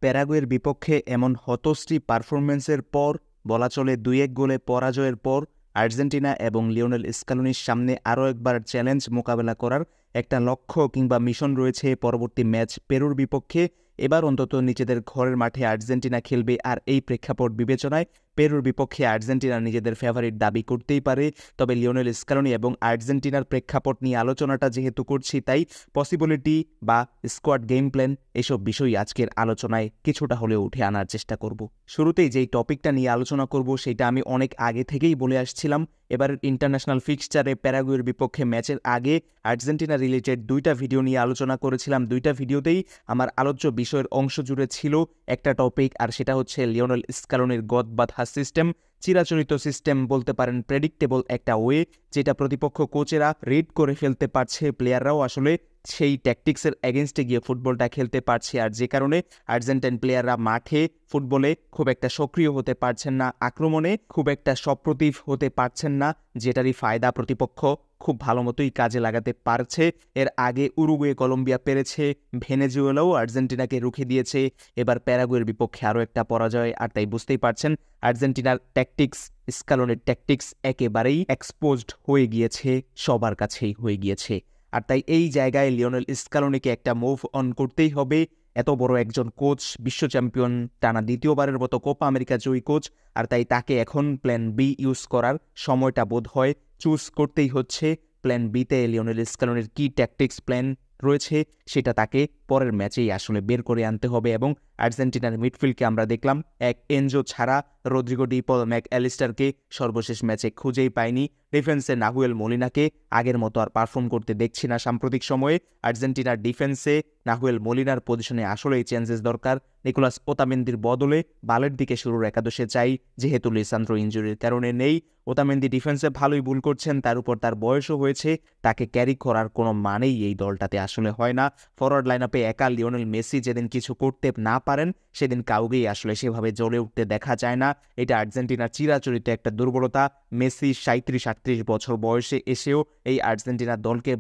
প্যারাগুয়ের বিপক্ষে এমন হতশ্রী পারফরম্যান্সের পর, বলা চলে ২-১ গোলে পরাজয়ের পর আর্জেন্টিনা এবং লিওনেল স্কালোনির সামনে আরও একবার চ্যালেঞ্জ মোকাবেলা করার একটা লক্ষ্য কিংবা মিশন রয়েছে পরবর্তী ম্যাচ পেরুর বিপক্ষে। এবার অন্তত নিজেদের ঘরের মাঠে আর্জেন্টিনা খেলবে, আর এই প্রেক্ষাপট বিবেচনায় পেরুর বিপক্ষে আর্জেন্টিনা নিজেদের ফেভারিট দাবি করতেই পারে। তবে লিওনেল স্কালোনি এবং আর্জেন্টিনার প্রেক্ষাপট নিয়ে আলোচনাটা যেহেতু করছি, তাই পসিবিলিটি বা স্কোয়াড গেম প্ল্যান এসব বিষয় আজকের আলোচনায় কিছুটা হলেও উঠে আনার চেষ্টা করব। শুরুতেই যেই টপিকটা নিয়ে আলোচনা করব সেটা আমি অনেক আগে থেকেই বলে আসছিলাম। এবারের ইন্টারন্যাশনাল ফিক্সচারে প্যারাগুয়ের বিপক্ষে ম্যাচের আগে আর্জেন্টিনা রিলেটেড 2টা ভিডিও নিয়ে আলোচনা করেছিলাম। 2টা ভিডিওতেই আমার আলোচ্য বিষয়ের অংশ জুড়ে ছিল একটা টপিক, আর সেটা হচ্ছে লিওনেল স্কালোনির গদবাঁধা সিস্টেম, চিরাচরিত সিস্টেম বলতে পারেন, প্রেডিক্টেবল একটা ওয়ে যেটা প্রতিপক্ষ কোচেরা রিড করে ফেলতে পারছে, প্লেয়াররাও আসলে সেই ট্যাকটিক্সের এগেনস্টে গিয়ে ফুটবলটা খেলতে পারছে, আর যে কারণে আর্জেন্টাইন প্লেয়াররা মাঠে ফুটবলে খুব একটা সক্রিয় হতে পারছেন না, আক্রমণে খুব একটা সপ্রতিভ হতে পারছেন না, যেটারই ফায়দা প্রতিপক্ষ খুব ভালো মতোই কাজে লাগাতে পারছে। এর আগে উরুগুয়ে কলম্বিয়া পেরেছে, ভেনেজুয়েলাও আর্জেন্টিনাকে রুখে দিয়েছে, এবার প্যারাগুয়ের বিপক্ষে আরও একটা পরাজয়। আর তাই বুঝতেই পারছেন আর্জেন্টিনার ট্যাকটিক্স, স্কালোনির ট্যাকটিক্স একেবারেই এক্সপোজড হয়ে গিয়েছে, সবার কাছেই হয়ে গিয়েছে। আর তাই এই জায়গায় লিওনেল স্কালোনিকে একটা মুভ অন করতেই হবে। এত বড় একজন কোচ, বিশ্ব চ্যাম্পিয়ন, টানা দ্বিতীয়বারের মতো কোপা আমেরিকা জয়ী কোচ, আর তাই তাকে এখন প্ল্যান বি ইউজ করার সময়টা বোধ হয় চুজ করতেই হচ্ছে। প্ল্যান বিতে লিওনেল স্কালোনির কি ট্যাকটিক্স প্ল্যান রয়েছে সেটা তাকে পরের ম্যাচেই আসলে বের করে আনতে হবে। এবং আর্জেন্টিনার মিডফিল্ডকে আমরা দেখলাম, এক এনজো ছাড়া রদ্রিগো ডি পল ম্যাকঅ্যালিস্টারকে সর্বশেষ ম্যাচে খুঁজেই পায়নি। ডিফেন্সে নাহুয়েল মলিনাকে আগের মতো আর পারফর্ম করতে দেখছি না সাম্প্রতিক সময়ে। আর্জেন্টিনার ডিফেন্সে নাহুয়েল মলিনার পজিশনে আসলেই চেঞ্জেস দরকার। নিকোলাস ওতামেন্দির বদলে বালের দিকে শুরুর একাদশে চাই, যেহেতু লিসান্দ্রো ইনজুরির কারণে নেই। ওতামেন্দি ডিফেন্সে ভালোই ভুল করছেন, তার উপর তার বয়সও হয়েছে, তাকে ক্যারি করার কোনো মানেই এই দলটাতে আসলে হয় না। ফরওয়ার্ড লাইনআপে একা লিওনেল মেসি যেদিন কিছু করতে না পারেন সেদিন কাউকেই আসলে সেভাবে জ্বলে উঠতে দেখা যায় না। এটা আর্জেন্টিনার চিরাচরিত একটা দুর্বলতা। মেসি 37-38 বছর বয়সে এসেও এই আর্জেন্টিনার দলকে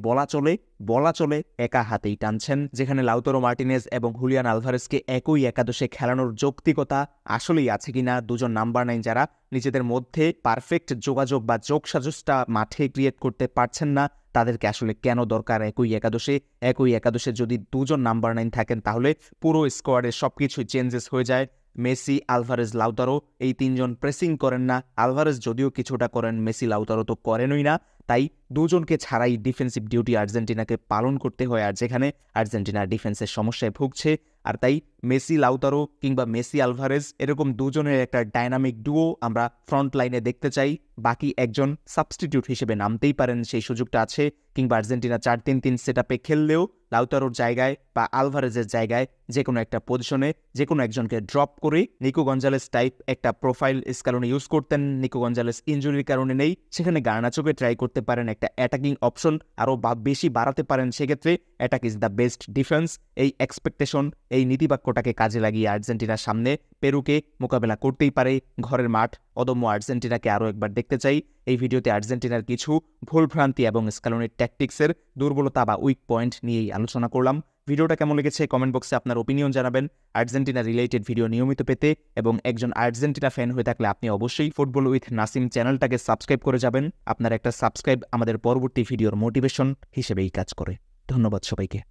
বলা চলে একা হাতেই টানছেন, যেখানে লাউতারো মার্টিনেজ এবং হুলিয়ান আলভারেজকে একই একাদশে খেলানোর যৌক্তিকতা আসলেই আছে কিনা। দুজন নাম্বার 9 যারা নিজেদের মধ্যে পারফেক্ট যোগাযোগ বা যোগসাজশটা মাঠে ক্রিয়েট করতে পারছেন না, তাদেরকে আসলে কেন দরকার একই একাদশে যদি দুজন নাম্বার 9 থাকেন তাহলে পুরো স্কোয়াডের সবকিছুই চেঞ্জেস হয়ে যায়। মেসি, আলভারেজ, লাউতারো এই তিনজন প্রেসিং করেন না। আলভারেজ যদিও কিছুটা করেন, মেসি লাউতারো তো করেনই না। তাই দুজনকে ছাড়াই ডিফেন্সিভ ডিউটি আর্জেন্টিনাকে পালন করতে হয়, আর যেখানে আর্জেন্টিনার ডিফেন্সের সমস্যায় ভুগছে। আর তাই মেসি লাউতারো কিংবা মেসি আলভারেজ এরকম দুজনের একটা ডায়নামিক ডুও আমরা ফ্রন্ট লাইনে দেখতে চাই। বাকি একজন সাবস্টিটিউট হিসেবে নামতেই পারেন, সেই সুযোগটা আছে। কিংবা আর্জেন্টিনা 4-3-3 সেটআপে খেললেও লাউতারোর জায়গায় বা আলভারেজের জায়গায় যে কোনো একটা পজিশনে যে কোনো একজনকে ড্রপ করে নিকো গঞ্জালেস টাইপ একটা প্রোফাইল স্কালোনি ইউজ করতেন। নিকো গঞ্জালেস ইনজুরির কারণে নেই, সেখানে গার্নাচোকে ট্রাই করতে পারেন, একটা অ্যাটাকিং অপশন আরও বেশি বাড়াতে পারেন। সেক্ষেত্রে attack is the best defence. এই এক্সপেকটেশন, এই নীতিবাক্যটাকে কাজে লাগিয়ে আর্জেন্টিনার সামনে পেরুকে মোকাবেলা করতেই পারে। ঘরের মাঠ, অদম্য আর্জেন্টিনাকে আরও একবার দেখতে চাই। এই ভিডিওতে আর্জেন্টিনার কিছু ভুলভ্রান্তি এবং স্কালোনির ট্যাকটিক্সের দুর্বলতা বা উইক পয়েন্ট নিয়েই আলোচনা করলাম। ভিডিওটা কেমন লেগেছে কমেন্ট বক্সে আপনার ওপিনিয়ন জানাবেন। আর্জেন্টিনা রিলেটেড ভিডিও নিয়মিত পেতে এবং একজন আর্জেন্টিনা ফ্যান হয়ে থাকলে আপনি অবশ্যই ফুটবল উইথ নাসিম চ্যানেলটাকে সাবস্ক্রাইব করে যাবেন। আপনার একটা সাবস্ক্রাইব আমাদের পরবর্তী ভিডিওর মোটিভেশন হিসেবেই কাজ করে। ধন্যবাদ সবাইকে।